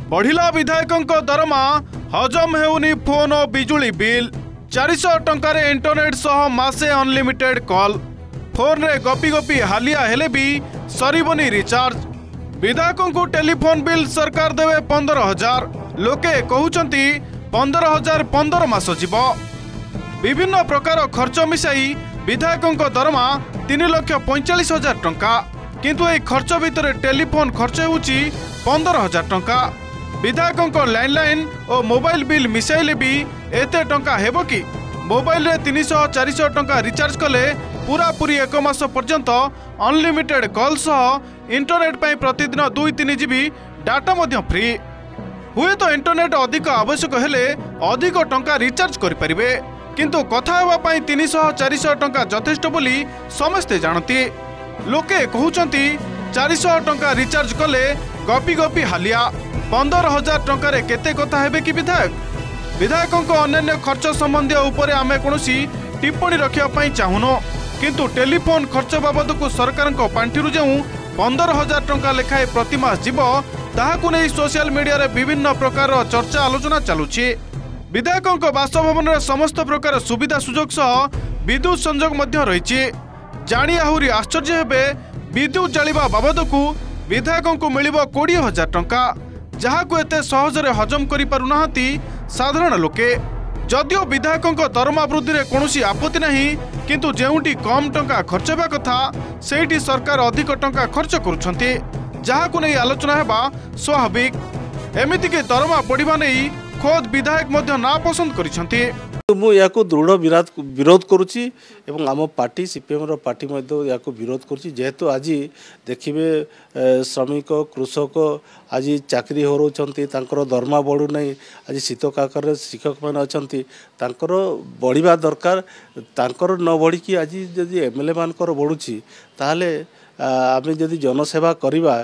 बढ़िला विधायकों दरमा हजम हेउनी फोन और बिजुली बिल 400 टंकार इंटरनेट सह मासे अनलिमिटेड कॉल फोन रे गपी गपी हालिया हेले भी सरीबनी रिचार्ज। विधायकों को टेलीफोन बिल सरकार देवे 15,000 लोके कहउचंती 15,000 15 मास जीव। विभिन्न प्रकार खर्च मिसाई विधायकों दरमा 3,45,000 टंका किंतु ए खर्च भितर टेलीफोन खर्च होउची 15,000 टंका। विधायकों लैंडलाइन और मोबाइल बिल मिसाइले भी एते टंका हेबो कि मोबाइल रे 300-400 टंका रिचार्ज कले पूरा पूरी 1 मास पर्यंत अनलिमिटेड कॉल सह इंटरनेट पाई प्रतिदिन 2-3 जीबी डाटा मध्य फ्री हुए तो इंटरनेट अधिक आवश्यक हेले अधिक टंका रिचार्ज करि परिबे किंतु कथा हेबा पाई 300-400 टंका यथेष्ट बोली समस्ते जानती। लोके कहउचंती 400 टंका रिचार्ज कले गपी गपी हालिया 15,000 टंका रे केते कथा हेबे कि विधायकों अन्य खर्च संबंधी उपरे आमे कोनोसी टिप्पणी रखिया पाई चाहुनो किंतु टेलीफोन खर्च बाबद को सरकार पांठिरु जो 15,000 टंका लेखाए प्रतिमास जीव ताहाकु नै सोशल मीडिया रे विभिन्न प्रकार चर्चा आलोचना चालुछि। विधायकों बासभवन रे समस्त प्रकार सुविधा सुजोग सह विद्युत संजोग मध्य रहिछि। जाणी आहुरी आश्चर्य हेबे विद्युत जालिबा बाबद को विधायकों को मिलिबो 20,000 टंका जहाकु एते सहजरे हजम करि पारुनाहांती साधारण लोके। जदियो विधायकों दरमा वृद्धि रे कोनोसी आपत्ति नहीं किंतु जेउटी कम टंका खर्च हेबा कथा सेठी सरकार अधिक टंका खर्च करुछंती जहाकु नै आलोचना हेबा स्वाभाविक। एमिति के दरमा बढ़िबा नै खोद विधायक मध्य ना पसंद करिसंती। मु याको दृढ़ विरोध करुच्ची एवं आम पार्टी सीपीएम पार्टी या विरोध करुच्ची जेहेतु आज देखिए श्रमिक कृषक आज चाकरी हरौंट दरमा बढ़ू ना आज शीत काकर शिक्षक मैंने अच्छा बढ़िया दरकार न बढ़ी आज जदि एमएलए मानकर बढ़ुची ताहले आमे जदि जनसेवा करवा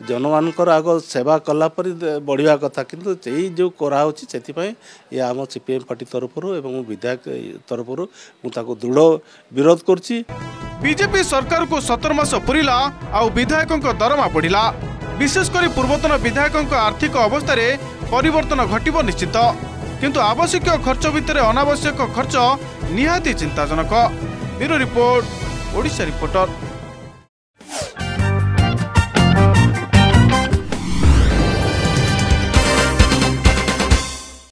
जन मानकर आग सेवा कला पर बढ़िया कथा किंतु यही जो कराऊँच से आम सीपीएम पार्टी तरफ एवं विधायक तरफ दृढ़ विरोध करुच्ची। बीजेपी सरकार को 17 मास पुरिला आउ विधायकों दरमा बढ़िला विशेषकर पूर्वतन विधायकों आर्थिक अवस्था रे परिवर्तन घटिबो निश्चित किंतु आवश्यक खर्च भितर अनावश्यक खर्च निहाती चिंताजनक। Bureau report, Odisha reporter.